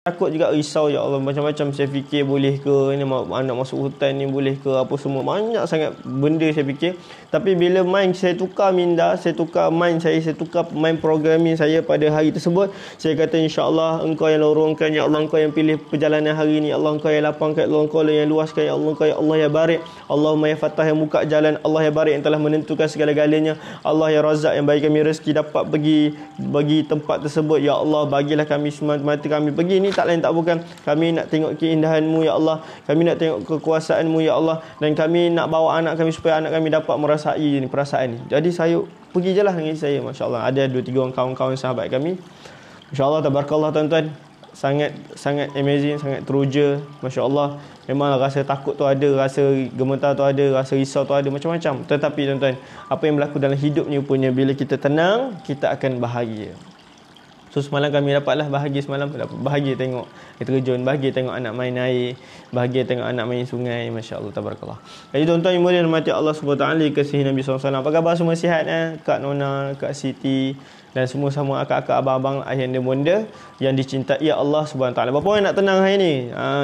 takut juga, risau, ya Allah, macam-macam saya fikir, boleh ke ni anak masuk hutan ni, boleh ke apa semua, banyak sangat benda saya fikir. Tapi bila mind saya tukar minda, saya tukar mind saya tukar mind programming saya pada hari tersebut, saya kata insya-Allah Engkau yang lorongkan, ya Allah, Engkau yang pilih perjalanan hari ni, Allah Engkau yang lapangkan, Allah Engkau yang luaskan, ya Allah Engkau, ya Allah ya barik, Allahumma ya Fattah yang buka jalan, Allah ya barik yang telah menentukan segala-galanya, Allah ya Razak yang bagi kami rezeki dapat pergi bagi tempat tersebut, ya Allah bagilah kami semata-mata kami pergi ni tak lain tak bukan kami nak tengok keindahan-Mu, ya Allah, kami nak tengok kekuasaan-Mu, ya Allah, dan kami nak bawa anak kami supaya anak kami dapat merasai ni perasaan ni. Jadi saya pergi je lah dengan saya, masya-Allah. Ada 2-3 orang kawan-kawan sahabat kami, masya-Allah, tabarakallah tuan-tuan, sangat amazing, sangat teruja, masya-Allah. Memang rasa takut tu ada, rasa gemetar tu ada, rasa risau tu ada, macam-macam. Tetapi tuan-tuan, apa yang berlaku dalam hidup ni punya, bila kita tenang, kita akan bahagia. So semalam kami dapatlah bahagia, semalam bahagia tengok terjun, bahagia tengok anak main air, bahagia tengok anak main sungai, masya-Allah, tabarakallah. Jadi tuan-tuan yang mulia rahmati Allah Subhanahu wa taala, kasihi Nabi SAW. Apa khabar semua, sihat Kak Nona, Kak Siti dan semua akak-akak, abang-abang, ayah dan bonda yang dicintai ya Allah Subhanahu wa taala. Berapa orang nak tenang hari ni?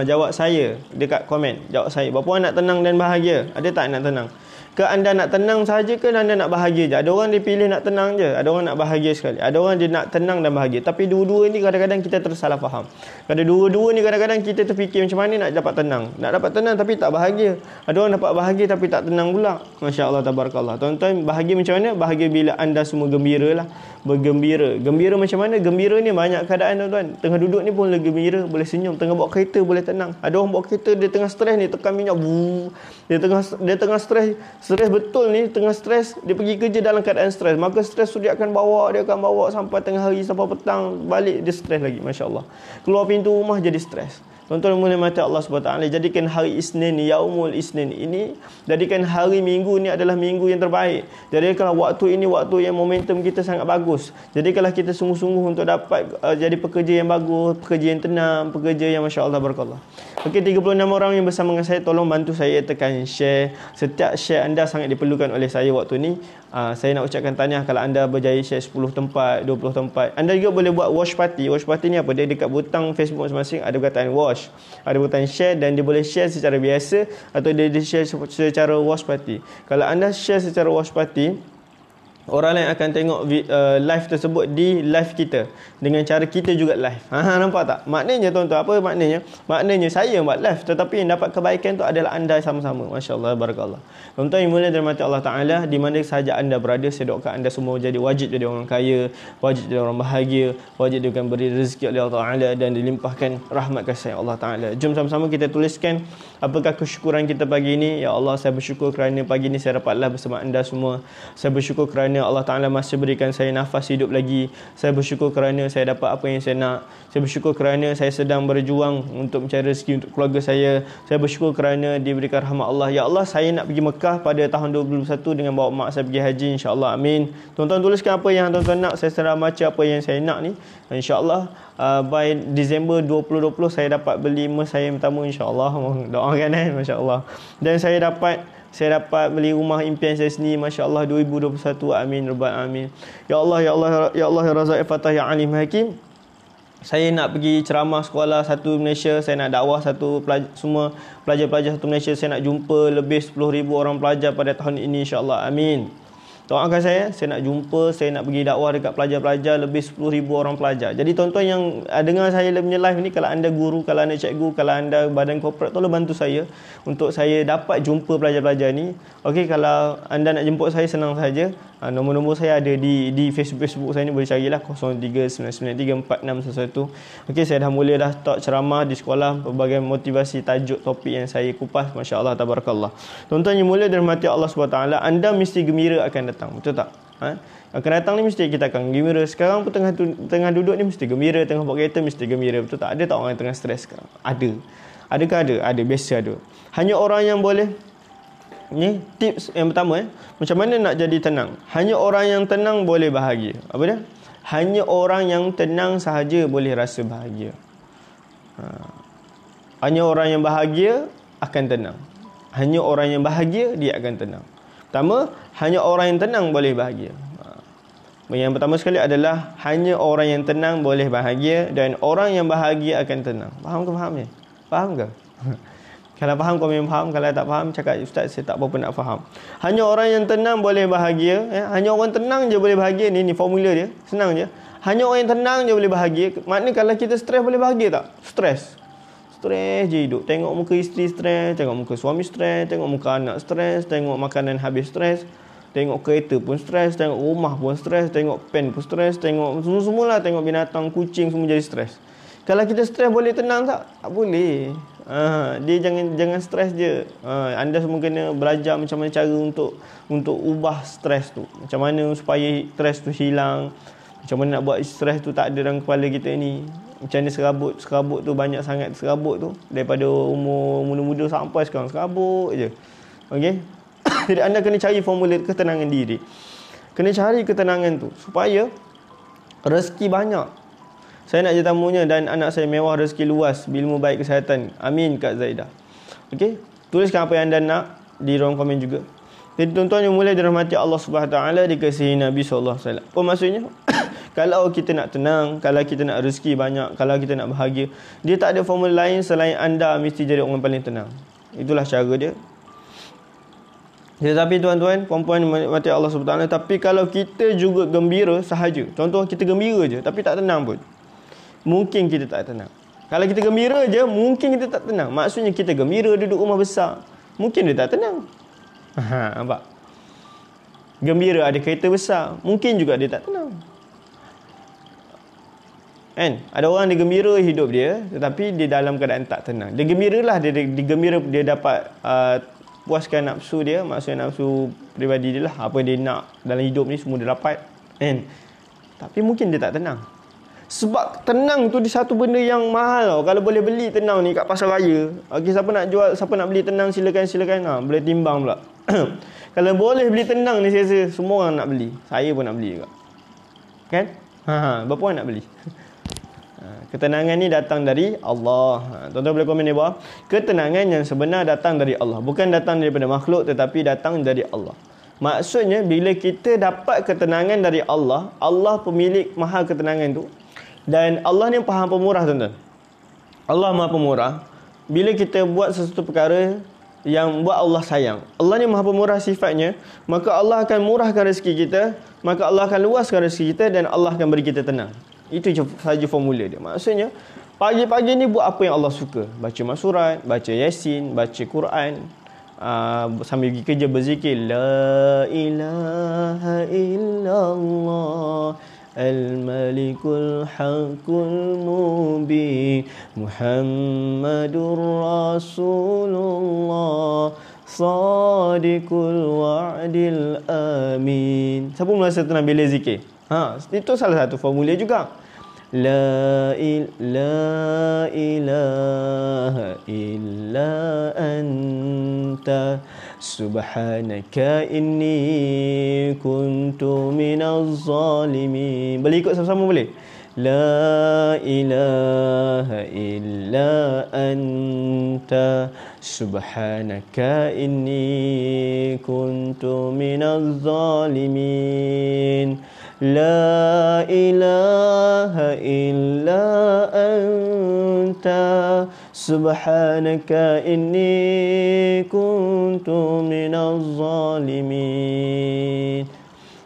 Jawab saya dekat komen. Jawab saya. Berapa orang nak tenang dan bahagia? Ada tak nak tenang? Ke anda nak tenang sahaja ke anda nak bahagia je? Ada orang dia pilih nak tenang je, ada orang nak bahagia sekali. Ada orang dia nak tenang dan bahagia. Tapi dua-dua ni kadang-kadang kita tersalah faham. Dua-dua ni kadang-kadang kita terfikir macam mana nak dapat tenang. Nak dapat tenang tapi tak bahagia. Ada orang dapat bahagia tapi tak tenang pula. Masya-Allah, tabarakallah. Tuan-tuan, bahagia macam mana? Bahagia bila anda semua gembira lah. Bergembira. Gembira macam mana? Gembira ni banyak keadaan tuan-tuan. Tengah duduk ni pun boleh gembira, boleh senyum. Tengah bawa kereta boleh tenang. Ada orang bawa kereta dia tengah stres ni, tekan minyak. Dia tengah stres betul ni, tengah stres, dia pergi kerja dalam keadaan stres. Maka stres tu dia akan bawa sampai tengah hari, sampai petang, balik dia stres lagi, masya-Allah. Keluar pintu rumah jadi stres. Tuan-tuan mulai mati Allah Subhanahu wa taala, jadikan hari Isnin ni, yaumul Isnin ini, jadikan hari Minggu ni adalah minggu yang terbaik. Jadikanlah waktu ini waktu yang momentum kita sangat bagus. Jadikanlah kita sungguh-sungguh untuk dapat jadi pekerja yang bagus, pekerja yang tenang, pekerja yang masya-Allah, barakallah. Okey, 36 orang yang bersama dengan saya, tolong bantu saya tekan share. Setiap share anda sangat diperlukan oleh saya waktu ni. Saya nak ucapkan tahniah kalau anda berjaya share 10 tempat, 20 tempat. Anda juga boleh buat watch party. Watch party ni apa? Dia dekat butang Facebook masing-masing ada perkataan watch, ada butang share, dan dia boleh share secara biasa atau dia share secara watch party. Kalau anda share secara watch party, orang lain akan tengok live tersebut di live kita, dengan cara kita juga live. Nampak tak? Maknanya tuan-tuan, apa maknanya? Maknanya saya yang buat live, tetapi yang dapat kebaikan tu adalah anda sama-sama. Masya-Allah, barakallah. Tuan-tuan yang mulia dirahmati Allah Taala, di mana sahaja anda berada, saya doakan anda semua wajib jadi orang kaya, wajib jadi orang bahagia, wajib diberikan beri rezeki oleh Allah Taala dan dilimpahkan rahmat kasih Allah Taala. Jom sama-sama kita tuliskan apakah kesyukuran kita pagi ini. Ya Allah, saya bersyukur kerana pagi ini saya dapatlah bersama anda semua. Saya bersyukur kerana Allah Ta'ala masih berikan saya nafas hidup lagi. Saya bersyukur kerana saya dapat apa yang saya nak. Saya bersyukur kerana saya sedang berjuang untuk mencari rezeki untuk keluarga saya. Saya bersyukur kerana diberikan rahmat Allah. Ya Allah, saya nak pergi Mekah pada tahun 2021 dengan bawa mak saya pergi haji, insya-Allah, amin. Tuan-tuan tuliskan apa yang tuan-tuan nak. Saya sedang baca apa yang saya nak ni, insya-Allah. By Disember 2020 saya dapat beli emas saya yang pertama, insya-Allah. Doakan masya-Allah. Dan saya dapat beli rumah impian saya sendiri, masya-Allah, 2021, amin rabbal alamin. Ya Allah, ya Allah, ya Allah, ya Razak, ya Fattah, ya Alim Hakim. Saya nak pergi ceramah sekolah satu Malaysia, saya nak dakwah semua pelajar-pelajar satu Malaysia, saya nak jumpa lebih 10,000 orang pelajar pada tahun ini, insya-Allah, amin. Doakan saya nak jumpa, saya nak pergi dakwah dekat pelajar-pelajar lebih 10,000 orang pelajar. Jadi tuan-tuan yang dengar saya punya live ni, kalau anda guru, kalau anda cikgu, kalau anda badan korporat, tolong bantu saya untuk saya dapat jumpa pelajar-pelajar ni. Okey, kalau anda nak jemput saya, senang saja. Nombor-nombor saya ada di Facebook saya ni, boleh carilah 0399346111. Okey, saya dah mula start ceramah di sekolah, berbagai motivasi, tajuk, topik yang saya kupas, masya-Allah, tabarakallah. Tuan-tuan yang mulia dirahmati Allah Subhanahu wa taala, anda mesti gembira akan datang, betul tak? Akan datang ni mesti kita akan gembira. Sekarang pun tengah duduk ni mesti gembira, tengah bawa kereta mesti gembira, betul tak? Ada tak orang yang tengah stres sekarang? Ada. Adakah ada? Ada, biasa ada. Hanya orang yang boleh, ni tips yang pertama, macam mana nak jadi tenang. Hanya orang yang tenang boleh bahagia. Apa dia? Hanya orang yang tenang sahaja boleh rasa bahagia. Hanya orang yang bahagia akan tenang. Hanya orang yang bahagia dia akan tenang. Pertama, hanya orang yang tenang boleh bahagia. Yang pertama sekali adalah hanya orang yang tenang boleh bahagia, dan orang yang bahagia akan tenang. Faham ke fahamnya? Faham ke? Kalau faham kau memang faham, kalau tak faham cakap ustaz saya tak apa nak faham. Hanya orang yang tenang boleh bahagia, hanya orang tenang je boleh bahagia. Ni formula dia, senang je. Hanya orang yang tenang je boleh bahagia. Maknanya kalau kita stres boleh bahagia tak? Stres je hidup. Tengok muka isteri stres, tengok muka suami stres, tengok muka anak stres, tengok makanan habis stres, tengok kereta pun stres, tengok rumah pun stres, tengok pen pun stres, tengok semua-semualah, tengok binatang, kucing semua jadi stres. Kalau kita stres boleh tenang tak? Tak boleh. Dia jangan stres je. Anda semua kena belajar macam mana cara untuk ubah stres tu. Macam mana supaya stres tu hilang. Macam mana nak buat stres tu tak ada dalam kepala kita ni. Macam mana serabut tu banyak sangat serabut tu. Daripada umur muda-muda sampai sekarang serabut je. Okey. Jadi anda kena cari formula ketenangan diri. Kena cari ketenangan tu supaya rezeki banyak. Saya nak jetamunya dan anak saya mewah, rezeki luas, berilmu baik, kesihatan. Amin Kak Zaidah. Okey, tuliskan apa yang anda nak di ruang komen juga. Jadi tuan-tuan yang mulai dirahmati Allah Subhanahu taala, dikasihi Nabi sallallahu alaihi wasallam. Apa maksudnya? Kalau kita nak tenang, kalau kita nak rezeki banyak, kalau kita nak bahagia, dia tak ada formula lain selain anda mesti jadi orang paling tenang. Itulah cara dia. Tetapi tuan-tuan, puan-puan mati Allah Subhanahu taala, tapi kalau kita juga gembira sahaja. Contoh kita gembira je tapi tak tenang pun, mungkin kita tak tenang. Kalau kita gembira je, mungkin kita tak tenang. Maksudnya kita gembira duduk rumah besar, mungkin dia tak tenang. Nampak? Gembira ada kereta besar, mungkin juga dia tak tenang. Kan? Ada orang dia gembira hidup dia, tetapi dia dalam keadaan tak tenang. Dia gembiralah, dia gembira dia dapat puaskan nafsu dia, maksudnya nafsu peribadi dia lah. Apa dia nak dalam hidup ni semua dia dapat. Kan? Tapi mungkin dia tak tenang. Sebab tenang tu di satu benda yang mahal tau. Kalau boleh beli tenang ni kat pasar raya, okey, siapa nak jual, siapa nak beli tenang silakan. Boleh timbang pula. Kalau boleh beli tenang ni, saya rasa semua orang nak beli. Saya pun nak beli juga. Kan? Berapa orang nak beli? Ketenangan ni datang dari Allah. Tuan-tuan boleh komen di bawah. Ketenangan yang sebenar datang dari Allah, bukan datang daripada makhluk, tetapi datang dari Allah. Maksudnya bila kita dapat ketenangan dari Allah, Allah pemilik maha ketenangan tu. Dan Allah ni faham pemurah, tuan-tuan. Allah maha pemurah. Bila kita buat sesuatu perkara yang buat Allah sayang, Allah ni maha pemurah sifatnya, maka Allah akan murahkan rezeki kita, maka Allah akan luaskan rezeki kita, dan Allah akan beri kita tenang. Itu saja formula dia. Maksudnya pagi-pagi ni buat apa yang Allah suka. Baca masurat, baca Yasin, baca Quran, sambil pergi kerja berzikir la ilaha illallah al-malikul haqqul mubin Muhammadur Rasulullah sadiqul wa'dil amin. Siapa merasa tenang bila zikir? Itu salah satu formula juga. La ilaha illa anta subhanaka inni kuntu minaz zalimin. Boleh ikut sama-sama boleh? La ilaha illa anta subhanaka inni kuntu minaz zalimin. La ilaha illa anta subhanaka inni kuntu minaz zalimin.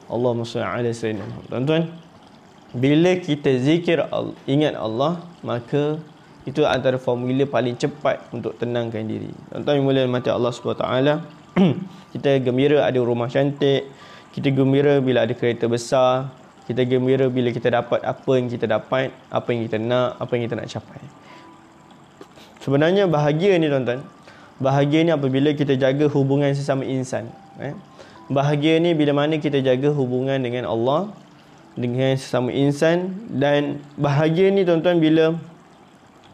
Allahumma shalli ala sayyidina Muhammad. Tuan-tuan, bila kita zikir ingat Allah, maka itu antara formula paling cepat untuk tenangkan diri. Tuan-tuan yang mulia mati Allah SWT, kita gembira ada rumah cantik, kita gembira bila ada kereta besar, kita gembira bila kita dapat apa yang kita dapat, apa yang kita nak, apa yang kita nak capai. Sebenarnya bahagia ni tuan-tuan, bahagia ni apabila kita jaga hubungan sesama insan. Bahagia ni bila mana kita jaga hubungan dengan Allah, dengan sesama insan. Dan bahagia ni tuan-tuan bila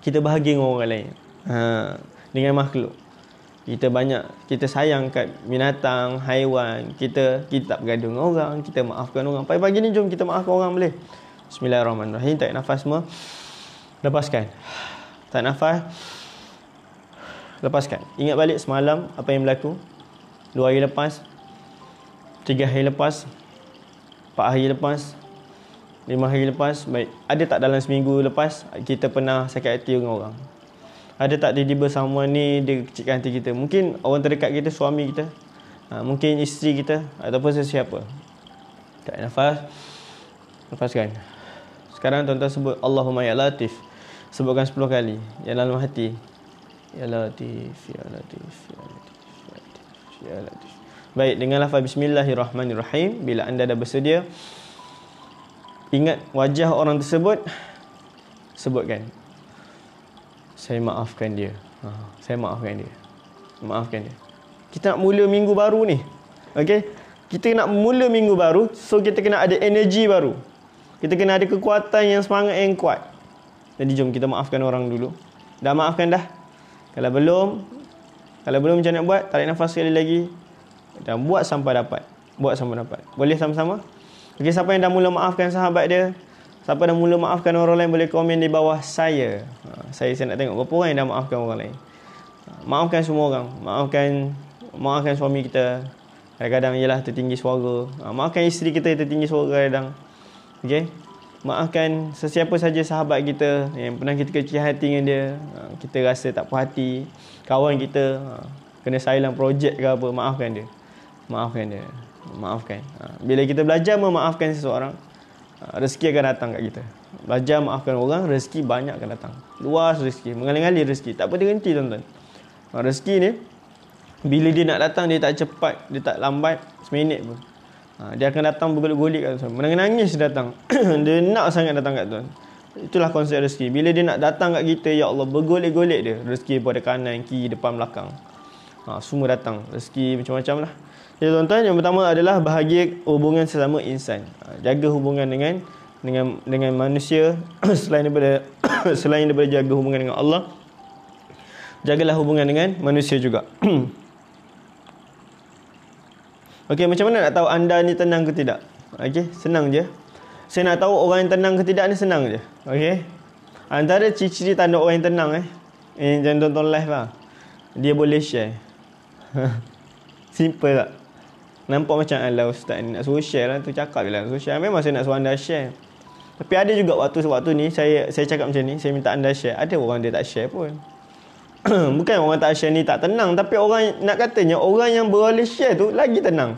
kita bahagia dengan orang lain, dengan makhluk. Kita sayang kat binatang, haiwan, kita tak bergaduh dengan orang, kita maafkan orang. Pagi-pagi ni jom kita maafkan orang boleh? Bismillahirrahmanirrahim. Tarik nafas semua, lepaskan. Tak nafas, lepaskan. Ingat balik semalam apa yang berlaku, 2 hari lepas, 3 hari lepas, 4 hari lepas, 5 hari lepas, baik. Ada tak dalam seminggu lepas kita pernah sakit hati dengan orang? Ada tak tiba-tiba someone ni dia kecilkan hati kita? Mungkin orang terdekat kita, suami kita, mungkin isteri kita, ataupun sesiapa. Tarik nafas, lepaskan. Sekarang tuan-tuan sebut Allahumma ya Latif. Sebutkan 10 kali. Ya dalam hati. Ya Latif, ya Latif, ya Latif, ya Latif, ya Latif. Baik, dengan lafaz Bismillahirrahmanirrahim. Bila anda dah bersedia, ingat wajah orang tersebut, sebutkan, saya maafkan dia. Saya maafkan dia. Maafkan dia. Kita nak mula minggu baru ni. Okey? Kita nak mula minggu baru, so kita kena ada energi baru. Kita kena ada kekuatan yang semangat yang kuat. Jadi jom kita maafkan orang dulu. Dah maafkan dah? Kalau belum macam nak buat, tarik nafas sekali lagi dan buat sampai dapat. Buat sampai dapat. Boleh sama-sama? Okey, siapa yang dah mula maafkan sahabat dia? Siapa dah mula maafkan orang lain boleh komen di bawah saya. Saya nak tengok berapa orang yang dah maafkan orang lain. Maafkan semua orang. Maafkan suami kita. Kadang-kadang ialah tertinggi suara. Maafkan isteri kita yang tertinggi suara kadang. Okey. Maafkan sesiapa saja sahabat kita yang pernah kita kecil hati dengan dia. Kita rasa tak puas hati. Kawan kita kena silent projek ke apa, maafkan dia. Maafkan dia. Maafkan. Bila kita belajar memaafkan seseorang, rezeki akan datang kat kita. Belajar maafkan orang, rezeki banyak akan datang. Luas rezeki, mengalir-ngalir rezeki. Tak berhenti tuan-tuan. Rezeki ni bila dia nak datang, dia tak cepat, dia tak lambat seminit pun. Dia akan datang bergolek-golek kat tuan. Menangis datang. Dia nak sangat datang kat tuan. Itulah konsep rezeki. Bila dia nak datang kat kita, ya Allah, bergolek-golek dia. Rezeki pada kanan, kiri, depan, belakang. Semua datang. Rezeki macam-macam lah. Jadi tuan-tuan, yang pertama adalah bahagia hubungan sesama insan. Jaga hubungan dengan manusia selain daripada jaga hubungan dengan Allah. Jagalah hubungan dengan manusia juga. Okey, macam mana nak tahu anda ni tenang ke tidak? Okey, senang je. Saya nak tahu orang yang tenang ke tidak ni senang je. Okey. Antara ciri-ciri tanda orang yang tenang jangan tonton live lah. Dia boleh share. Simple tak? Nampak macam alah ustaz ni nak suruh share lah tu, cakap je lah suruh share. Memang saya nak suruh anda share. Tapi ada juga waktu ni saya cakap macam ni, saya minta anda share. Ada orang dia tak share pun. Bukan orang tak share ni tak tenang, tapi orang nak katanya orang yang boleh share tu lagi tenang.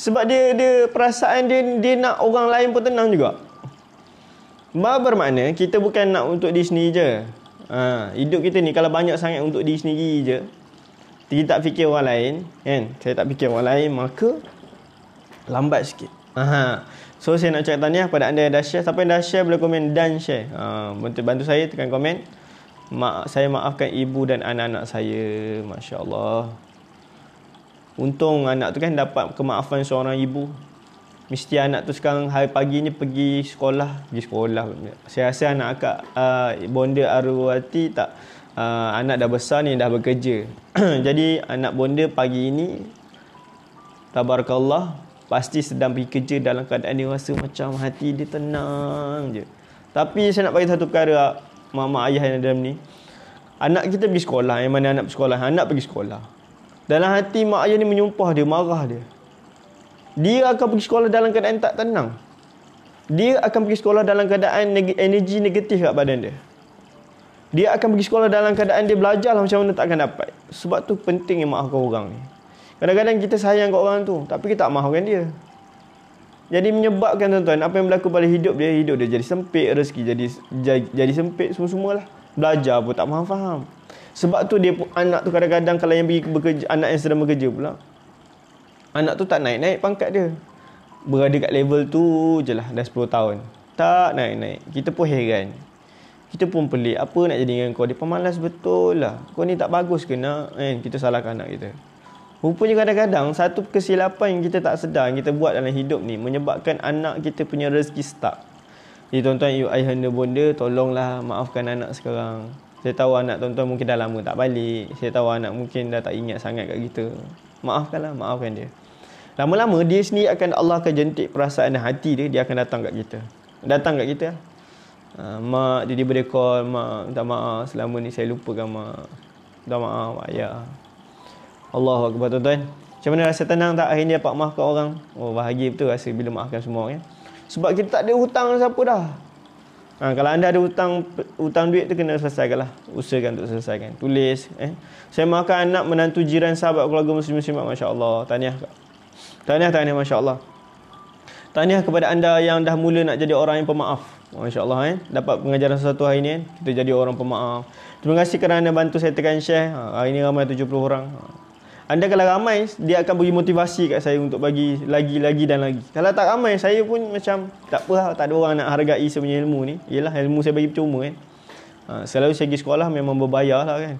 Sebab dia perasaan dia nak orang lain pun tenang juga. Bermakna kita bukan nak untuk diri sendiri je. Hidup kita ni kalau banyak sangat untuk diri sendiri je, kita tak fikir orang lain, kan? Saya tak fikir orang lain, maka lambat sikit. So saya nak cakap tahniah pada anda yang dah share. Siapa yang dah share boleh komen dan share. Bantu saya tekan komen. Saya maafkan ibu dan anak-anak saya. Masya Allah. Untung anak tu kan dapat kemaafan seorang ibu. Mesti anak tu sekarang hari pagi ni pergi sekolah. Saya rasa anak akak bonda Arwati tak, anak dah besar ni, dah bekerja. Jadi anak bonda pagi ini, tabarakallah, pasti sedang pergi kerja dalam keadaan dia rasa macam hati dia tenang je. Tapi saya nak bagi satu perkara, mak ayah yang dalam ni, anak kita pergi sekolah. Yang mana anak pergi sekolah? Anak pergi sekolah. Dalam hati mak ayah ni menyumpah dia, marah dia. Dia akan pergi sekolah dalam keadaan tak tenang. Dia akan pergi sekolah dalam keadaan energi negatif kat badan dia. Dia akan pergi sekolah dalam keadaan dia belajar lah macam mana tak akan dapat. Sebab tu penting maafkan orang ni. Kadang-kadang kita sayang kat orang tu, tapi kita tak maafkan dia. Jadi menyebabkan tuan-tuan, apa yang berlaku pada hidup dia jadi sempit, rezeki jadi sempit, semua-semualah. Belajar pun tak faham. Sebab tu dia anak tu kadang-kadang kalau yang pergi bekerja, anak yang sedang bekerja pula, anak tu tak naik-naik pangkat dia. Berada kat level tu je lah dah 10 tahun. Tak naik-naik. Kita pun heran. Kita pun pelik. Apa nak jadi dengan kau? Dia pemalas betul lah. Kau ni tak bagus ke nak? Kita salahkan anak kita. Rupanya kadang-kadang satu kesilapan yang kita tak sedar, yang kita buat dalam hidup ni, menyebabkan anak kita punya rezeki stuck. Jadi tuan-tuan, ayah anda bonda, tolonglah maafkan anak sekarang. Saya tahu anak tuan-tuan mungkin dah lama tak balik. Saya tahu anak mungkin dah tak ingat sangat kat kita. Maafkanlah, maafkan dia. Lama-lama dia sendiri Allah akan jentik perasaan dan hati dia akan datang kat kita. Datang kat kita. Mak, dia boleh call, mak minta maaf selama ni saya lupakan mak. Minta maaf ayah. Allahu Akbar tuan-tuan. Macam mana rasa tenang tak hari ni dapat maafkan orang? Oh, bahagia betul rasa bila maafkan semua kan. Sebab kita tak ada hutang siapa dah. Kalau anda ada hutang duit tu kena selesaikan lah. Usahakan untuk selesaikan. Tulis. Saya maafkan anak, menantu, jiran, sahabat, keluarga muslim-muslimat. Masya Allah. Tahniah. Masya Allah. Tahniah kepada anda yang dah mula nak jadi orang yang pemaaf. Masya Allah. Dapat pengajaran sesuatu hari ni. Kita jadi orang pemaaf. Terima kasih kerana bantu saya tekan share. Hari ni ramai 70 orang. Anda kalau ramai, dia akan bagi motivasi kat saya untuk bagi lagi dan lagi. Kalau tak ramai, saya pun macam tak apa lah, tak ada orang nak hargai saya punya ilmu ni. Yelah, ilmu saya bagi percuma kan. Selalu saya pergi sekolah memang berbayar lah kan.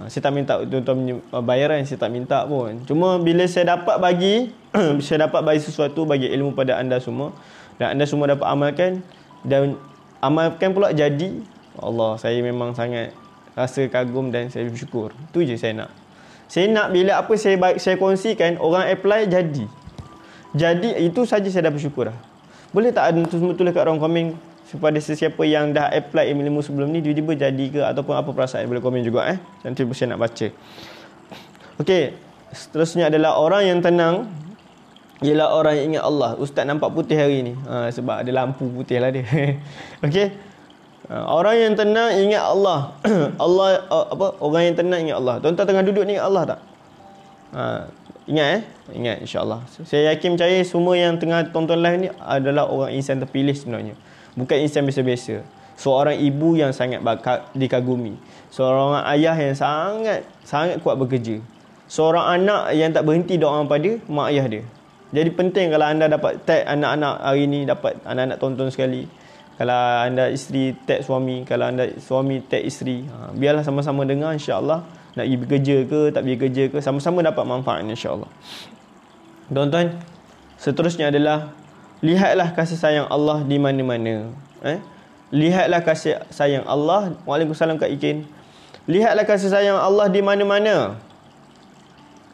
Saya tak minta tuan-tuan bayaran, saya tak minta pun. Cuma bila saya dapat bagi, saya dapat bagi sesuatu, bagi ilmu pada anda semua. Dan anda semua dapat amalkan. Dan amalkan pula jadi. Allah, saya memang sangat rasa kagum dan saya bersyukur. Itu je saya nak. Saya nak bila apa saya kongsikan, orang apply jadi. Jadi itu saja saya dah bersyukur dah. Boleh tak ada tulis kat ruang komen kepada sesiapa yang dah apply ilmu sebelum ni tiba-tiba jadi ke ataupun apa perasaan, boleh komen juga nanti saya nak baca. Okey, seterusnya adalah orang yang tenang ialah orang yang ingat Allah. Ustaz nampak putih hari ni. Sebab ada lampu putih lah dia. Okey. Orang yang tenang ingat Allah. Orang yang tenang ingat Allah. Tuan-tuan tengah duduk ni ingat Allah tak? Ingat Ingat, insya-Allah. Saya yakin percaya semua yang tengah tonton live ni adalah orang insan terpilih sebenarnya. Bukan insan biasa-biasa. Seorang ibu yang sangat dikagumi. Seorang ayah yang sangat kuat bekerja. Seorang anak yang tak berhenti doa pada mak ayah dia. Jadi penting kalau anda dapat tag anak-anak hari ni, dapat anak-anak tonton sekali. Kalau anda isteri tag suami, kalau anda suami tag isteri, biarlah sama-sama dengar, insya-Allah. Nak pergi bekerja ke, tak pergi kerja ke, sama-sama dapat manfaat, insya-Allah. Tuan-tuan, seterusnya adalah lihatlah kasih sayang Allah di mana-mana. Lihatlah kasih sayang Allah. Waalaikumsalam Kak Ikin. Lihatlah kasih sayang Allah di mana-mana.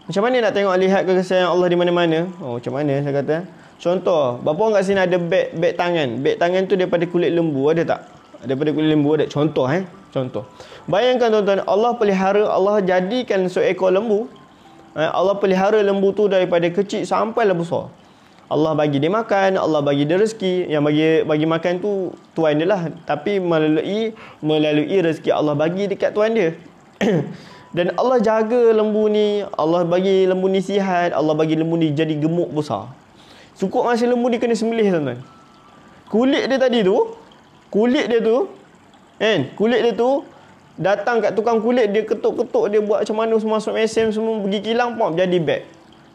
Macam mana nak tengok lihat kasih sayang Allah di mana-mana? Macam mana saya kata? Contoh, berapa orang kat sini ada beg tangan? Beg tangan tu daripada kulit lembu, ada tak? Daripada kulit lembu ada. Contoh Contoh. Bayangkan tuan-tuan, Allah pelihara, Allah jadikan seekor lembu. Allah pelihara lembu tu daripada kecil sampailah besar. Allah bagi dia makan, Allah bagi dia rezeki. Yang bagi makan tu tuan dia lah. Tapi melalui rezeki Allah bagi dekat tuan dia. Dan Allah jaga lembu ni, Allah bagi lembu ni sihat, Allah bagi lembu ni jadi gemuk besar. Cukup masa lembu dia kena sembelih tuan-tuan. Kulit dia tu kulit dia tu datang kat tukang kulit, dia ketuk-ketuk, dia buat macam mana semua, masuk mesin semua, pergi kilang pop jadi beg.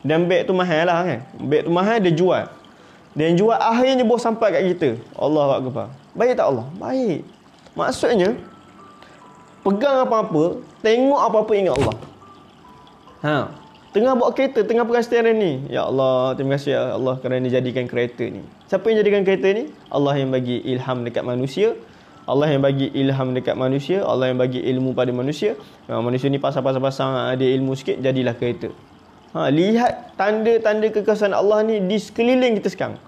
Dan beg tu mahal lah kan. Beg tu mahal, dia jual. Dan jual akhirnya bos sampai kat kita. Allahu Akbar. Baik tak Allah? Baik. Maksudnya pegang apa-apa, tengok apa-apa, ingat Allah. Tengah bawa kereta, tengah pegang steering ni. Ya Allah, terima kasih ya Allah kerana jadikan kereta ni. Siapa yang jadikan kereta ni? Allah yang bagi ilham dekat manusia. Allah yang bagi ilham dekat manusia. Allah yang bagi ilmu pada manusia. Manusia ni pasang-pasang ada ilmu sikit, jadilah kereta. Lihat tanda-tanda kekuasaan Allah ni di sekeliling kita sekarang.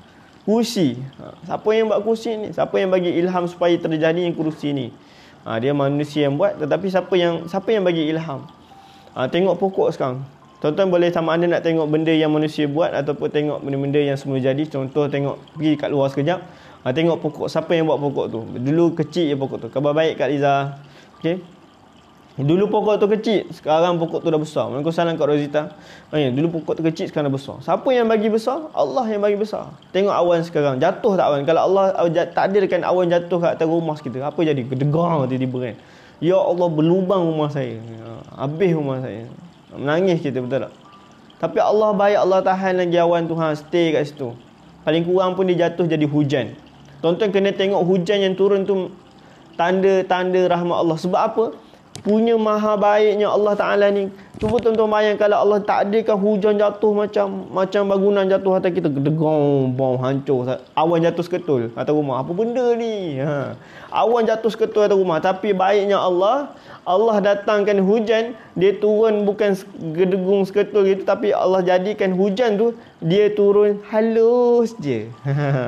Kursi. Siapa yang buat kursi ni? Siapa yang bagi ilham supaya terjadi yang kursi ni? Dia manusia yang buat, tetapi siapa yang bagi ilham? Tengok pokok sekarang. Tuan-tuan boleh sama ada nak tengok benda yang manusia buat ataupun tengok benda-benda yang semua jadi. Contoh tengok, pergi kat luar sekejap, tengok pokok, siapa yang buat pokok tu. Dulu kecil je pokok tu. Khabar baik Kak Liza. Okey. Dulu pokok tu kecil, sekarang pokok tu dah besar. Waalaikumsalam Kak Rozita. Dulu pokok tu kecil, sekarang dah besar. Siapa yang bagi besar? Allah yang bagi besar. Tengok awan sekarang, jatuh tak awan? Kalau Allah takdirkan awan jatuh kat atas rumah kita, apa jadi? Gedegar tiba-tiba kan. Ya Allah, berlubang rumah saya. Habis rumah saya. Menangis kita, betul tak? Tapi Allah baik, Allah tahan lagi awan tu, stay kat situ. Paling kurang pun dia jatuh jadi hujan. Tuan-tuan kena tengok hujan yang turun tu tanda-tanda rahmat Allah. Sebab apa? Punya maha baiknya Allah Ta'ala ni. Cuba tuan-tuan bayang kalau Allah takdirkan hujan jatuh macam bangunan jatuh atas kita, gedegong, bom, hancur. Awan jatuh seketul atas rumah. Apa benda ni? Awan jatuh seketul atas rumah. Tapi baiknya Allah datangkan hujan, dia turun bukan gedegung seketul gitu, tapi Allah jadikan hujan tu dia turun halus je.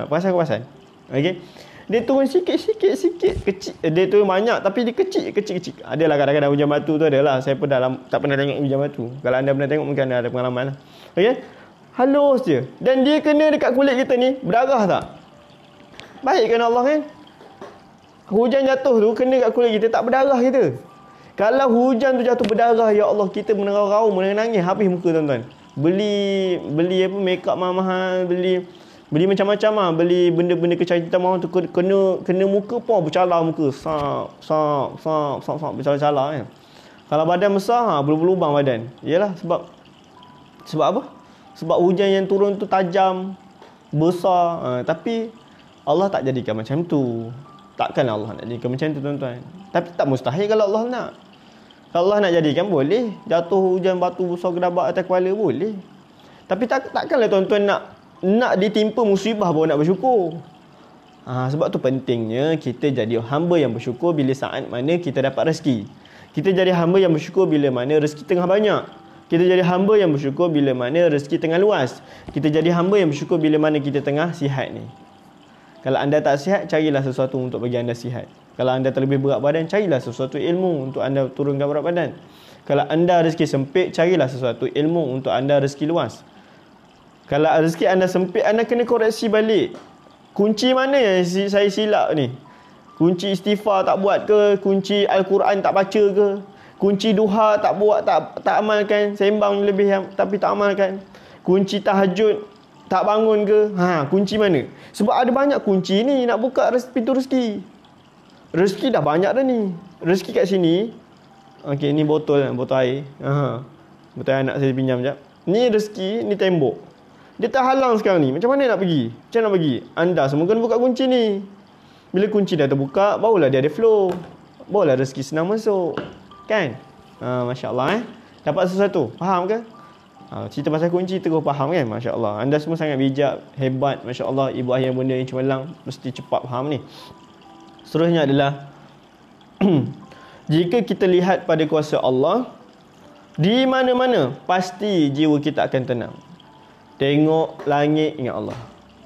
Perasan? Okey. Dia turun sikit kecil. Dia turun banyak tapi dia kecil. Adalah kadang-kadang hujan batu tu adalah. Saya pun tak pernah tengok hujan batu. Kalau anda pernah tengok mungkin anda ada pengalaman lah. Okey. Halus je. Dan dia kena dekat kulit kita ni, berdarah tak? Baik kan Allah kan? Hujan jatuh tu kena dekat kulit kita, tak berdarah kita. Kalau hujan tu jatuh berdarah, ya Allah, kita menangis, menangis habis muka tuan-tuan. Beli apa make up mahal, beli macam-macam lah, beli benda-benda kecantikan mahal tu, kena muka pun bercalar muka. Sap bercalar kan. Kalau badan besar, berlubang badan. Yalah sebab apa? Sebab hujan yang turun tu tajam, besar. Tapi Allah tak jadikan macam tu. Takkan Allah nak jadikan macam tu tuan-tuan. Tapi tak mustahil kalau Allah nak. Kalau Allah nak jadikan boleh. Jatuh hujan batu besar gedabak atas kepala boleh. Tapi takkanlah tuan-tuan nak ditimpa musibah baru nak bersyukur. Sebab tu pentingnya kita jadi hamba yang bersyukur bila saat mana kita dapat rezeki. Kita jadi hamba yang bersyukur bila mana rezeki tengah banyak. Kita jadi hamba yang bersyukur bila mana rezeki tengah luas. Kita jadi hamba yang bersyukur bila mana kita tengah sihat ni. Kalau anda tak sihat, carilah sesuatu untuk bagi anda sihat. Kalau anda terlebih berat badan, carilah sesuatu ilmu untuk anda turunkan berat badan. Kalau anda rezeki sempit, carilah sesuatu ilmu untuk anda rezeki luas. Kalau rezeki anda sempit, anda kena koreksi balik. Kunci mana yang saya silap ni? Kunci istighfar tak buat ke? Kunci Al-Quran tak baca ke? Kunci duha tak buat, tak amalkan. Sembang lebih tapi tak amalkan. Kunci tahajud tak bangun ke? Kunci mana? Sebab ada banyak kunci ni nak buka pintu rezeki. Rezeki dah banyak dah ni. Rezeki kat sini. Okey, ni botol air. Botol air nak saya pinjam sekejap. Ni rezeki, ni tembok. Dia terhalang sekarang ni. Macam mana nak pergi? Macam mana nak pergi? Anda semua kena buka kunci ni. Bila kunci dah terbuka, barulah dia ada flow. Barulah rezeki senang masuk. Kan? Masya Allah dapat sesuatu. Faham ke? Cerita pasal kunci terus faham kan? Masya Allah. Anda semua sangat bijak, hebat. Masya Allah. Ibu ayah bunda yang cemerlang mesti cepat faham ni. Seterusnya adalah jika kita lihat pada kuasa Allah, di mana-mana pasti jiwa kita akan tenang. Tengok langit, ingat Allah.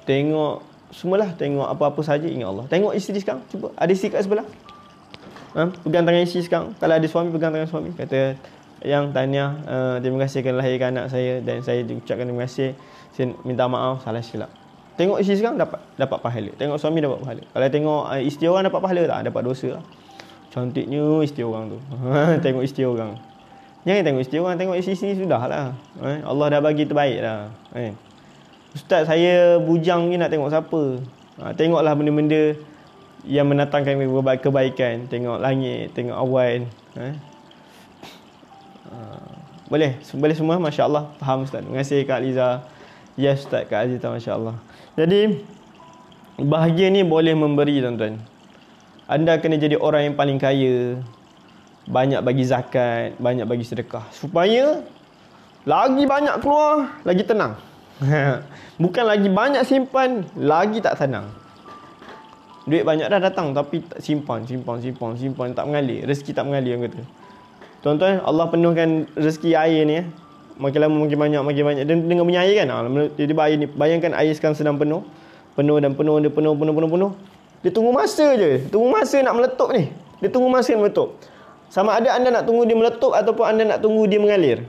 Tengok semualah, tengok apa-apa saja, ingat Allah. Tengok isteri sekarang, cuba. Ada isteri kat sebelah. Pegang tangan isteri sekarang. Kalau ada suami, pegang tangan suami. Kata, yang tahniah, terima kasih kerana lahirkan anak saya. Dan saya ucapkan terima kasih. Saya minta maaf, salah silap. Tengok isteri sekarang, dapat pahala. Tengok suami, dapat pahala. Kalau tengok isteri orang, dapat pahala tak? Dapat dosa lah. Cantiknya isteri orang tu. Tengok isteri orang. Jangan tengok isteri orang, tengok isteri sini sudahlah. Allah dah bagi terbaik dah. Ustaz, saya bujang ni nak tengok siapa? Tengoklah benda-benda yang mendatangkan kebaikan. Tengok langit, tengok awan. Boleh semua, Masya Allah. Faham Ustaz. Terima kasih Kak Liza. Yes Ustaz, Kak Azizah, Masya Allah. Jadi bahagia ni boleh memberi tuan-tuan. Anda kena jadi orang yang paling kaya. Banyak bagi zakat, banyak bagi sedekah. Supaya lagi banyak keluar, lagi tenang. Bukan lagi banyak simpan, lagi tak tenang. Duit banyak dah datang tapi tak simpan, tak mengalir. Rezeki tak mengalir orang kata. Tuan-tuan, Allah penuhkan rezeki air ni. Makin lama makin banyak. Dan dengan punya air kan. Tiba-tiba air ni, bayangkan air sekarang sedang penuh. Penuh. Dia tunggu masa je. Tunggu masa nak meletup ni. Dia tunggu masa nak meletup. Sama ada anda nak tunggu dia meletup ataupun anda nak tunggu dia mengalir.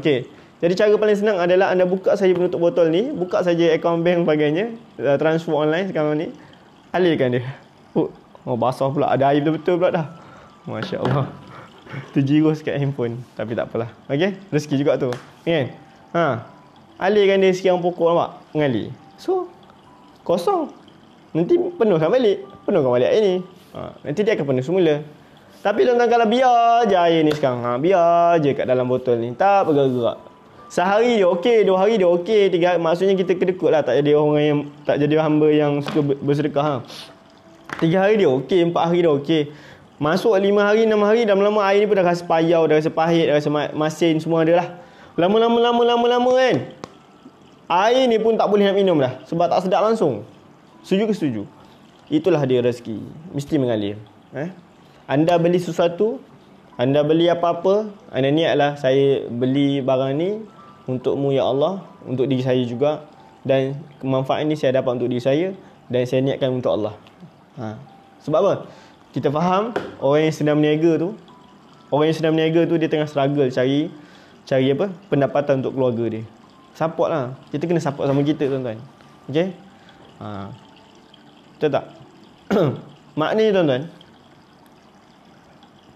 Okey. Jadi cara paling senang adalah anda buka saja penutup botol ni, buka saja akaun bank sebagainya, transfer online sekarang ni, alirkan dia. Basah pula, ada air betul-betul pula dah. Masya Allah. Terjirus kat handphone, tapi tak apalah. Okey, rezeki juga tu. Kan? Alirkan dia sekian pokok, nampak? Mengalir. So, kosong. Nanti penuhkan balik air ni. Nanti dia akan penuh semula. Tapi tuan-tuan, kalau biar je air ni sekarang, biar je kat dalam botol ni, tak bergerak. Sehari dia okey, 2 hari dia okey, 3 hari, maksudnya kita kedekut lah, tak jadi orang yang, tak jadi hamba yang suka bersedekah. 3 hari dia okey, 4 hari dia okey. Masuk 5 hari, 6 hari, dah lama air ni pun dah rasa payau, dah rasa pahit, dah rasa masin, semua ada lah. Lama-lama kan, air ni pun tak boleh nak minum dah, sebab tak sedap langsung. Setuju ke setuju? Itulah dia rezeki, mesti mengalir. Anda beli sesuatu, anda beli apa-apa, anda niatlah, saya beli barang ni untukmu ya Allah, untuk diri saya juga, dan manfaat ni saya dapat untuk diri saya, dan saya niatkan untuk Allah. Sebab apa? Kita faham orang yang sedang berniaga tu dia tengah struggle cari apa? Pendapatan untuk keluarga dia. Support lah. Kita kena support sama kita, tuan-tuan. Okey? Betul tak? Maknanya, tuan-tuan,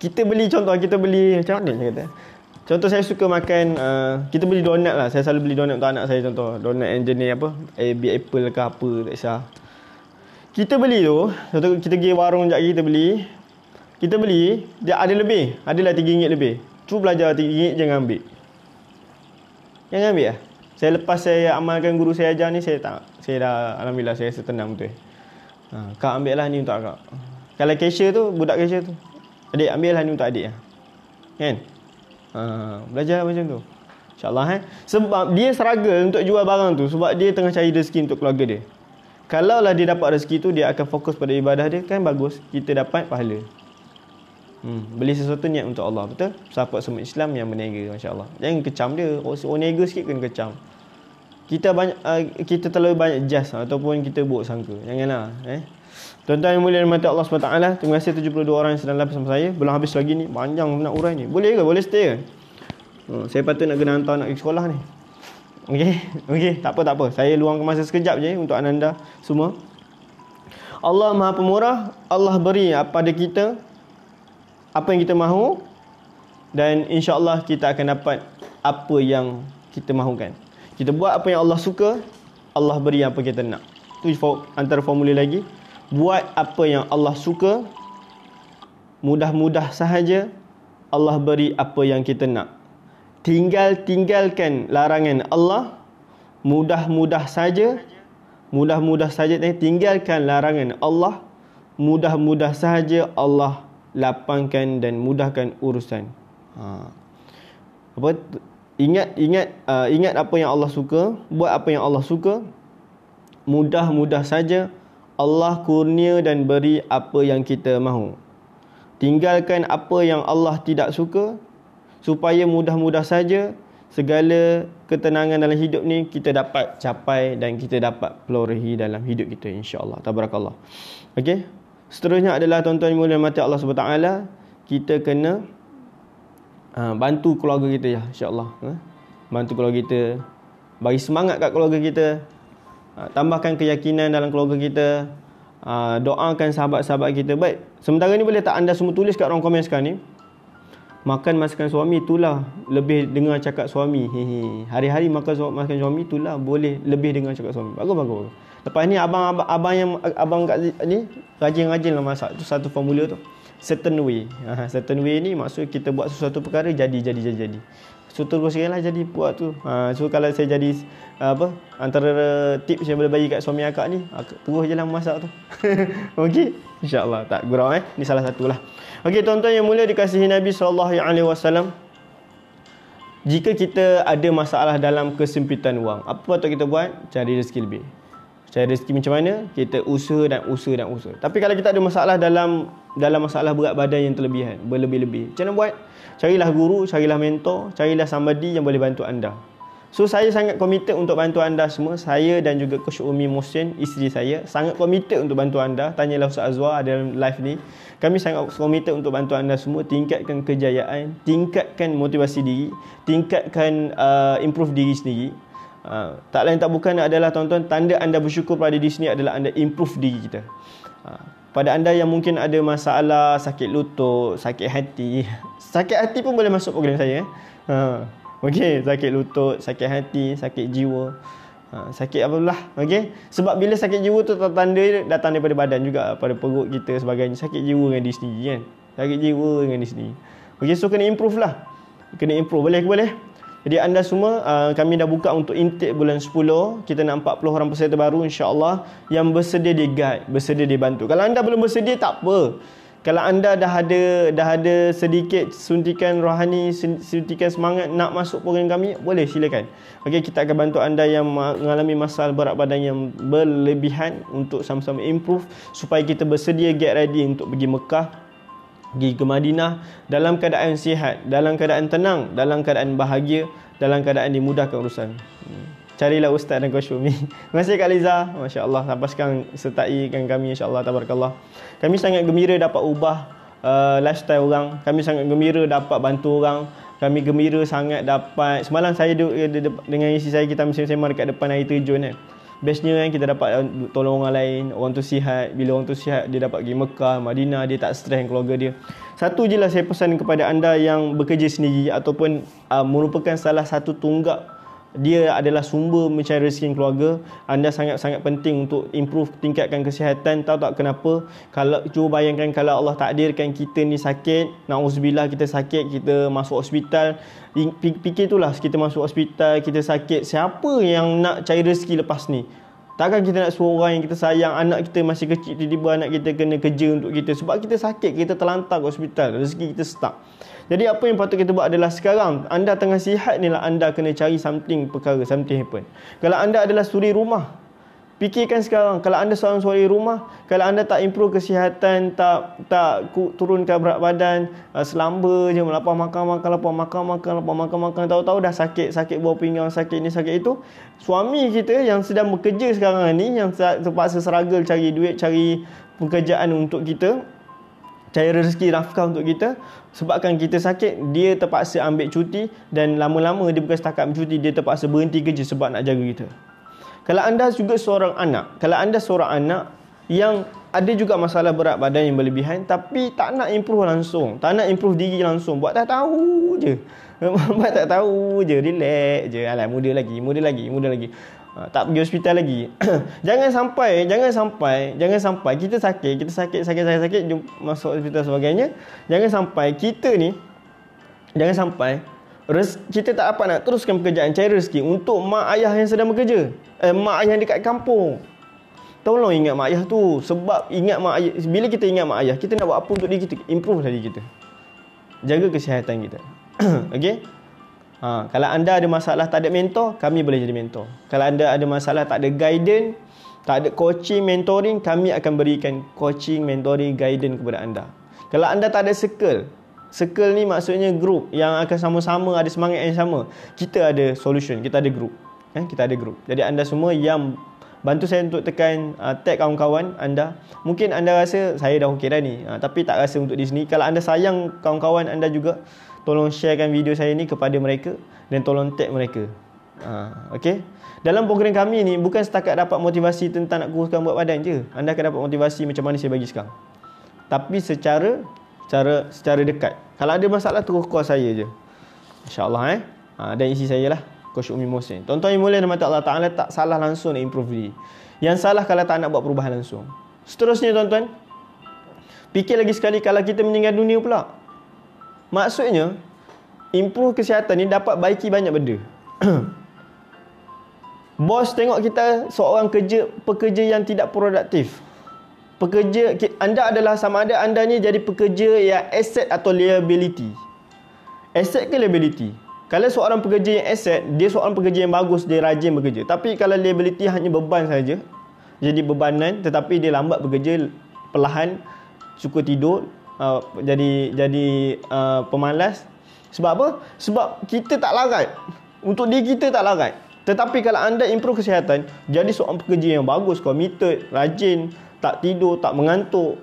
kita beli macam mana saya kata? Contoh saya suka makan, kita beli donat lah. Saya selalu beli donat untuk anak saya, contoh. Donat yang jenis apa? Apple ke apa, tak kisah. Kita beli tu, contoh kita pergi warung sekejap lagi, kita beli, dia ada lebih. Adalah RM3 lebih. Cuba belajar RM3, jangan ambil. Jangan ambil lah. Saya lepas saya amalkan guru saya ajar ni, saya dah, alhamdulillah, saya rasa tenang betul. Kak ambil lah ni untuk akak. Kalau cashier tu, budak cashier tu, adik ambil lah ni untuk adik lah. Kan? Belajar macam tu, InsyaAllah. Sebab dia struggle untuk jual barang tu, sebab dia tengah cari rezeki untuk keluarga dia. Kalaulah dia dapat rezeki tu, dia akan fokus pada ibadah dia, kan bagus, kita dapat pahala. Beli sesuatu niat untuk Allah, betul? Support semua Islam yang berniaga, masya-Allah. Jangan kecam dia. Orang niaga sikit kena kecam. Kita terlalu banyak jas ataupun kita buruk sangka. Janganlah, Tuan-tuan yang mulia dirahmati Allah SWT, terima kasih 72 orang yang sedang live bersama saya. Belum habis lagi ni, panjang nak urai ni. Boleh ke? Boleh stay ke? Saya patut nak kena hantar anak pergi sekolah ni. Okey, tak apa. Saya luangkan masa sekejap je untuk anda semua. Allah Maha Pemurah, Allah beri pada kita apa yang kita mahu, dan insya-Allah kita akan dapat apa yang kita mahukan. Kita buat apa yang Allah suka, Allah beri apa kita nak. Tu antara formula lagi. Buat apa yang Allah suka, mudah-mudah sahaja Allah beri apa yang kita nak. Tinggalkan larangan Allah, mudah-mudah saja tinggalkan larangan Allah, mudah-mudah sahaja Allah lapangkan dan mudahkan urusan. Ingat apa yang Allah suka, buat apa yang Allah suka, mudah-mudah saja Allah kurnia dan beri apa yang kita mahu. Tinggalkan apa yang Allah tidak suka, supaya mudah-mudah saja segala ketenangan dalam hidup ni kita dapat capai dan kita dapat perolehi dalam hidup kita, insya-Allah. Tabarakallah. Okey. Seterusnya adalah, tuan-tuan yang mulia mati Allah SWT, kita kena bantu keluarga kita, ya, insya-Allah. Bantu keluarga kita, bagi semangat kat keluarga kita, tambahkan keyakinan dalam keluarga kita, doakan sahabat-sahabat kita. Baik, sementara ni boleh tak anda semua tulis kat ruang komen sekarang ni, makan masakan suami itulah lebih dengar cakap suami. Hari-hari makan suami itulah boleh lebih dengar cakap suami. Bagus. Lepas ni abang kat ni rajin-rajin lah masak. Tu satu formula tu. Certain way. Certain way ni maksud kita buat sesuatu perkara jadi. So teruskanlah jadi buat tu. So kalau saya jadi antara tips yang boleh bagi kat suami akak ni, terus je lah masak tu. Okey, insya-Allah tak gurau. Ni salah satulah. Okey, tuan-tuan yang mulia dikasihi Nabi SAW, jika kita ada masalah dalam kesempitan wang, apa patut kita buat? Cari rezeki lebih. Cari rezeki macam mana? Kita usaha. Tapi kalau kita ada masalah dalam masalah berat badan yang berlebih-lebih, macam mana buat? Carilah guru, carilah mentor, carilah somebody yang boleh bantu anda. So saya sangat komited untuk bantu anda semua. Saya dan juga Coach Umi Mohsin, isteri saya, sangat komited untuk bantu anda. Tanyalah Ustaz Azwar ada dalam live ni. Kami sangat komited untuk bantu anda semua. Tingkatkan kejayaan, tingkatkan motivasi diri, tingkatkan improve diri sendiri. Tak lain tak bukan adalah, tuan-tuan, tanda anda bersyukur pada diri sendiri adalah anda improve diri kita. Pada anda yang mungkin ada masalah sakit lutut, sakit hati pun boleh masuk program saya. Okey, sakit lutut, sakit hati, sakit jiwa, sakit apalah. Okey, sebab bila sakit jiwa tu tanda datang daripada badan juga, pada perut kita sebagainya. Sakit jiwa dengan diri sendiri kan. Sakit jiwa dengan diri sendiri. Okey, so kena improve lah. Boleh. Jadi anda semua, kami dah buka untuk intake bulan 10. Kita nak 40 orang peserta baru, insya-Allah, yang bersedia di guide, bersedia dibantu. Kalau anda belum bersedia, tak apa. Kalau anda dah ada sedikit suntikan rohani, suntikan semangat nak masuk program kami, boleh, silakan. Okey, kita akan bantu anda yang mengalami masalah berat badan yang berlebihan untuk sama-sama improve, supaya kita bersedia get ready untuk pergi Mekah, pergi ke Madinah dalam keadaan sihat, dalam keadaan tenang, dalam keadaan bahagia, dalam keadaan dimudahkan urusan. carilah ustaz dan Coach Umi. Terima kasih Kak Liza. Masya-Allah, sampai sekarang sertaikan kami, insya-Allah, tabarakallah. Kami sangat gembira dapat ubah lifestyle orang. Kami sangat gembira dapat bantu orang. Kami gembira sangat dapat. Semalam saya duduk dengan isteri saya, kita sembang dekat depan air terjun kan. Bestnya kan kita dapat tolong orang lain. Orang tu sihat. Bila orang tu sihat, dia dapat pergi Mekah, Madinah. Dia tak stres keluarga dia. Satu je lah saya pesan kepada anda yang bekerja sendiri ataupun merupakan salah satu tunggak, dia adalah sumber mencari rezeki keluarga. Anda sangat-sangat penting untuk improve, tingkatkan kesihatan. Tahu tak kenapa? Kalau cuba bayangkan kalau Allah takdirkan kita ni sakit, na'udzubillah kita sakit, kita masuk hospital. Fikir itulah, kita masuk hospital, kita sakit, siapa yang nak cari rezeki lepas ni? Takkan kita nak suruh orang yang kita sayang, anak kita masih kecil, tiba-tiba anak kita kena kerja untuk kita. Sebab kita sakit, kita terlantar ke hospital, rezeki kita stuck. Jadi apa yang patut kita buat adalah sekarang anda tengah sihat ni lah, anda kena cari something happen. Kalau anda adalah suri rumah, fikirkan sekarang, kalau anda seorang suri rumah, kalau anda tak improve kesihatan, tak turunkan berat badan, selamba je, lapar makan, tahu-tahu dah sakit buah pinggang, sakit ni, sakit itu. Suami kita yang sedang bekerja sekarang ni, yang terpaksa struggle cari duit, cari pekerjaan untuk kita, cari rezeki nafkah untuk kita, sebabkan kita sakit, dia terpaksa ambil cuti, dan lama-lama dia bukan setakat ambil cuti, dia terpaksa berhenti kerja sebab nak jaga kita. Kalau anda juga seorang anak, kalau anda seorang anak yang ada juga masalah berat badan yang berlebihan, tapi tak nak improve langsung, tak nak improve diri langsung, buat tak tahu je, buat tak tahu je, relax je, alah muda lagi, tak pergi hospital lagi. Jangan sampai kita sakit, jom masuk hospital sebagainya. Jangan sampai kita ni, kita tak dapat nak teruskan pekerjaan, cari rezeki untuk mak ayah yang sedang bekerja, mak ayah yang dekat kampung. Tolong ingat mak ayah tu. Sebab ingat mak ayah, bila kita ingat mak ayah, kita nak buat apa untuk diri kita? Improve diri kita, jaga kesihatan kita. Okey. Kalau anda ada masalah tak ada mentor, kami boleh jadi mentor. Kalau anda ada masalah tak ada guidance, tak ada coaching, mentoring, kami akan berikan coaching, mentoring, guidance kepada anda. Kalau anda tak ada circle ni maksudnya group yang akan sama-sama ada semangat yang sama, kita ada solution, kita ada group. Kita ada group. Jadi anda semua yang bantu saya untuk tekan tag kawan-kawan anda. Mungkin anda rasa saya dah okey dah ni, tapi tak rasa untuk di sini. Kalau anda sayang kawan-kawan anda juga, tolong sharekan video saya ni kepada mereka dan tolong tag mereka. Okey. Dalam program kami ni bukan setakat dapat motivasi tentang nak kuruskan berat badan je. Anda akan dapat motivasi macam mana saya bagi sekarang, tapi secara dekat. Kalau ada masalah, terus call saya je, InsyaAllah. Dan isi saya lah, Coach Umi Mohsin. Tuan-tuan yang mulia rahmat Allah Ta'ala, tak salah langsung nak improve diri. Yang salah kalau tak nak buat perubahan langsung. Seterusnya tuan-tuan, fikir lagi sekali kalau kita meninggal dunia pula. Maksudnya improve kesihatan ni dapat baiki banyak benda. Bos tengok kita seorang pekerja yang tidak produktif. Anda adalah sama ada anda ni jadi pekerja yang asset atau liability. Asset ke liability? Kalau seorang pekerja yang asset, dia seorang pekerja yang bagus, dia rajin bekerja. Tapi kalau liability hanya beban saja, jadi bebanan, tetapi dia lambat bekerja, perlahan, suka tidur, jadi pemalas. Sebab apa? Sebab kita tak larat. Untuk diri kita tak larat. Tetapi kalau anda improve kesihatan, jadi seorang pekerja yang bagus, committed, rajin, tak tidur, tak mengantuk,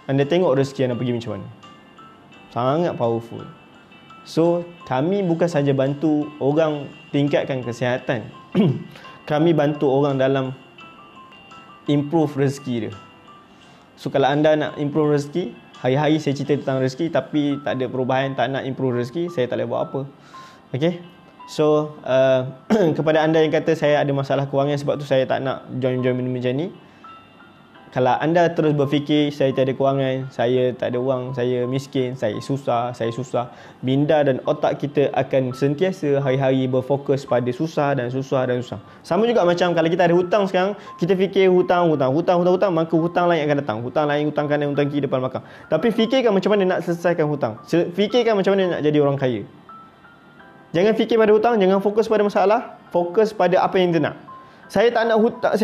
anda tengok rezeki anda pergi macam mana. Sangat powerful. So, kami bukan saja bantu orang tingkatkan kesihatan. Kami bantu orang dalam improve rezeki dia. So, kalau anda nak improve rezeki, hari-hari saya cerita tentang rezeki, tapi tak ada perubahan, tak nak improve rezeki, saya tak boleh buat apa. Okay. So, kepada anda yang kata saya ada masalah kewangan, sebab tu saya tak nak join macam ni. Kalau anda terus berfikir saya tak ada kewangan, saya tak ada wang, saya miskin, saya susah, minda dan otak kita akan sentiasa hari-hari berfokus pada susah. Sama juga macam kalau kita ada hutang sekarang, kita fikir hutang, maka hutang lain akan datang. Hutang lain, hutang kanan, hutang kiri, depan belakang. Tapi fikirkan macam mana nak selesaikan hutang. Fikirkan macam mana nak jadi orang kaya. Jangan fikir pada hutang, jangan fokus pada masalah, fokus pada apa yang kita nak. Saya tak nak hutang,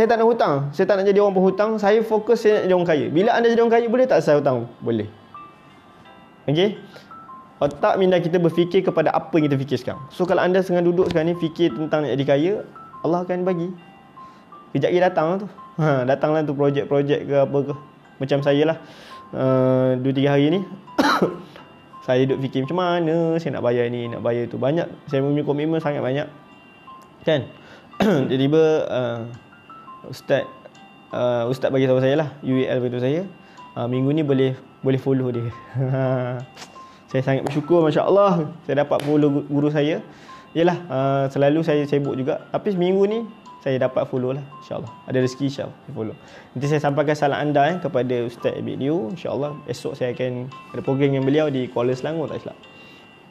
saya tak nak jadi orang berhutang, saya fokus saya nak jadi orang kaya. Bila anda jadi orang kaya, boleh tak selesai hutang? Boleh. Okey? Otak minda kita berfikir kepada apa yang kita fikir sekarang. So kalau anda tengah duduk sekarang ni fikir tentang nak jadi kaya, Allah akan bagi. Kejap lagi datang lah tu. Datanglah tu projek-projek ke apa ke. Macam saya lah. 2-3 hari ni saya duduk fikir macam mana saya nak bayar ni, nak bayar tu. Banyak. Saya punya komitmen sangat banyak. Kan? Tiba-tiba Ustaz bagi tahu saya lah. UEL beritahu saya. Minggu ni boleh follow dia. Saya sangat bersyukur, Masya Allah. Saya dapat follow guru saya. Yelah, selalu saya sibuk juga. Tapi minggu ni saya dapat follow lah, InsyaAllah. Ada rezeki, InsyaAllah saya follow. Nanti saya sampaikan salam anda kepada Ustaz Abid Liu. InsyaAllah esok saya akan ada program dengan beliau di Kuala Selangor, tak silap.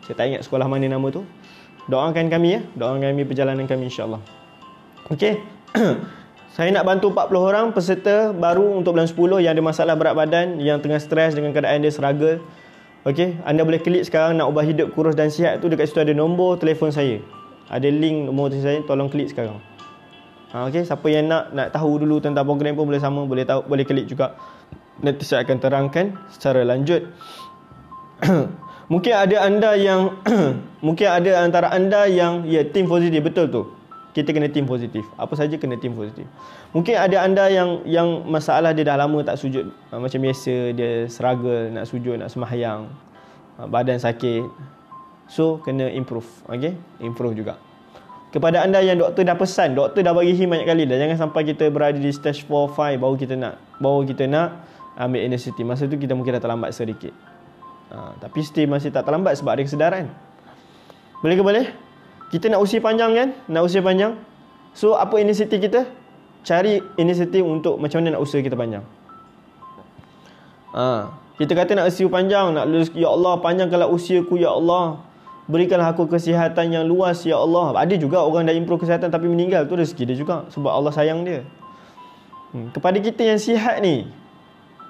Saya tak ingat sekolah mana nama tu. Doakan kami ya. Doakan kami perjalanan kami, InsyaAllah. Okey. Saya nak bantu 40 orang peserta baru untuk bulan 10 yang ada masalah berat badan, yang tengah stres dengan keadaan dia, struggle. Okey, anda boleh klik sekarang nak ubah hidup kurus dan sihat tu, dekat situ ada nombor telefon saya. Ada link nombor telefon saya, tolong klik sekarang. Okey, siapa yang nak tahu dulu tentang program pun boleh sama, boleh klik juga. Nanti saya akan terangkan secara lanjut. Mungkin ada anda yang mungkin ada antara anda yang tim positif, betul tu. Kita kena tim positif. Apa saja kena tim positif. Mungkin ada anda yang masalah dia dah lama tak sujud. Macam biasa dia struggle nak sujud, nak sembahyang. Badan sakit. So kena improve. Okey? Improve juga. Kepada anda yang doktor dah pesan, doktor dah bagi him banyak kali dah. Jangan sampai kita berada di stage 4, 5 baru kita nak ambil anestheti. Masa tu kita mungkin dah terlambat sedikit. Tapi still masih tak terlambat sebab ada kesedaran. Boleh ke boleh? Kita nak usia panjang kan? Nak usia panjang. So apa anestheti kita? Cari anestheti untuk macam mana nak usia kita panjang. Kita kata nak usia panjang, nak lulus, ya Allah panjangkanlah usiaku ya Allah. Berikanlah aku kesihatan yang luas ya Allah. Ada juga orang dah improve kesihatan tapi meninggal, tu rezeki dia juga sebab Allah sayang dia. Kepada kita yang sihat ni,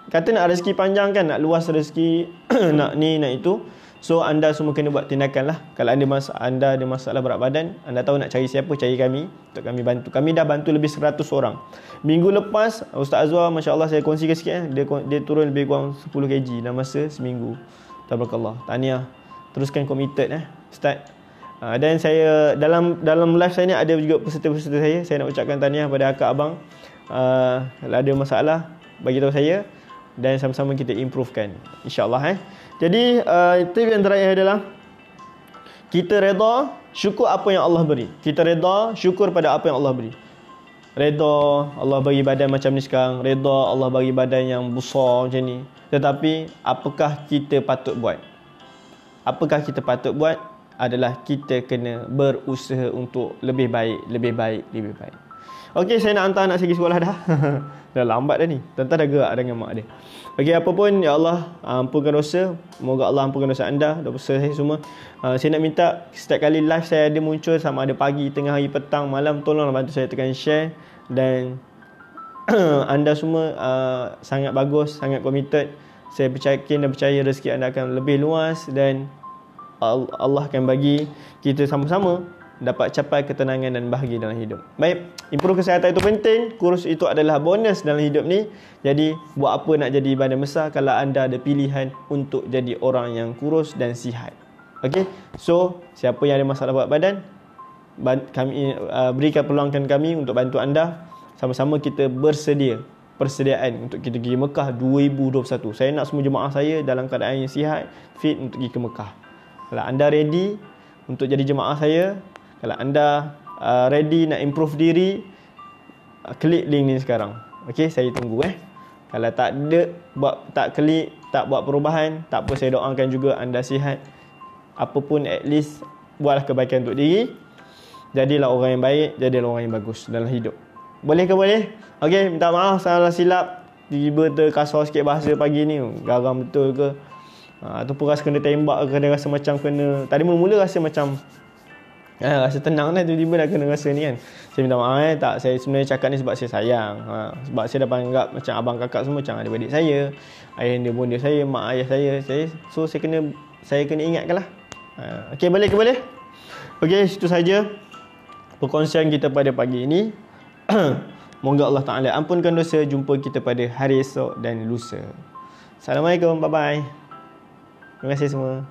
kata nak rezeki panjang kan, nak luas rezeki, nak ni nak itu. So anda semua kena buat tindakan lah. Kalau anda ada masalah berat badan, anda tahu nak cari siapa, cari kami untuk kami bantu. Kami dah bantu lebih 100 orang. Minggu lepas Ustaz Azwar, Masya Allah, saya kongsikan sikit dia turun lebih kurang 10 kg dalam masa seminggu. Tabarakallah. Tahniah. Teruskan committed Ustaz. Dan saya dalam live saya ni ada juga peserta-peserta saya. Saya nak ucapkan tahniah pada akak abang. Kalau ada masalah bagi tahu saya dan sama-sama kita improvekan, insya-Allah. Jadi tip yang terakhir adalah kita reda, syukur apa yang Allah beri. Kita reda, syukur pada apa yang Allah beri. Reda Allah bagi badan macam ni sekarang, reda Allah bagi badan yang besar macam ni. Tetapi apakah kita patut buat? Apakah kita patut buat adalah kita kena berusaha untuk lebih baik. Okey, saya nak hantar anak saya pergi sekolah dah. Dah lambat dah ni. Tentang dah gerak dengan mak dia. Okey, apa pun, ya Allah ampunkan dosa. Moga Allah ampunkan dosa anda, dosa saya semua. Saya nak minta setiap kali live saya ada muncul, sama ada pagi, tengah hari, petang, malam, tolonglah bantu saya tekan share. Dan anda semua sangat bagus, sangat committed. Saya percaya rezeki anda akan lebih luas dan Allah akan bagi kita sama-sama dapat capai ketenangan dan bahagia dalam hidup. Baik, improve kesihatan itu penting. Kurus itu adalah bonus dalam hidup ni. Jadi, buat apa nak jadi badan besar kalau anda ada pilihan untuk jadi orang yang kurus dan sihat. Okey, so siapa yang ada masalah berat badan, kami berikan peluangkan kami untuk bantu anda. Sama-sama kita persediaan untuk kita pergi Mekah 2021. Saya nak semua jemaah saya dalam keadaan yang sihat, fit untuk pergi ke Mekah. Kalau anda ready untuk jadi jemaah saya, kalau anda ready nak improve diri, klik link ni sekarang. Okey, saya tunggu Kalau tak ada, tak klik, tak buat perubahan, tak apa, saya doakan juga anda sihat. Apapun, at least buatlah kebaikan untuk diri. Jadilah orang yang baik, jadilah orang yang bagus dalam hidup. Boleh ke boleh? Okey, minta maaf salah silap. Tiba terkasar sikit bahasa pagi ni. Garam betul ke? Ataupun rasa kena tembak ke, rasa macam kena. Tadi mula-mula rasa macam rasa tenang dah, tiba-tiba dah kena rasa ni kan. Saya minta maaf tak, saya sebenarnya cakap ni sebab saya sayang. Sebab saya dah anggap macam abang kakak semua macam adik-adik saya, ayah dia, bonda saya, mak ayah saya. So saya kena ingatkan lah. Okey, boleh ke boleh? Okey, itu saja perkongsian kita pada pagi ini. Moga Allah Ta'ala ampunkan dosa. Jumpa kita pada hari esok dan lusa. Assalamualaikum, bye-bye. Terima kasih semua.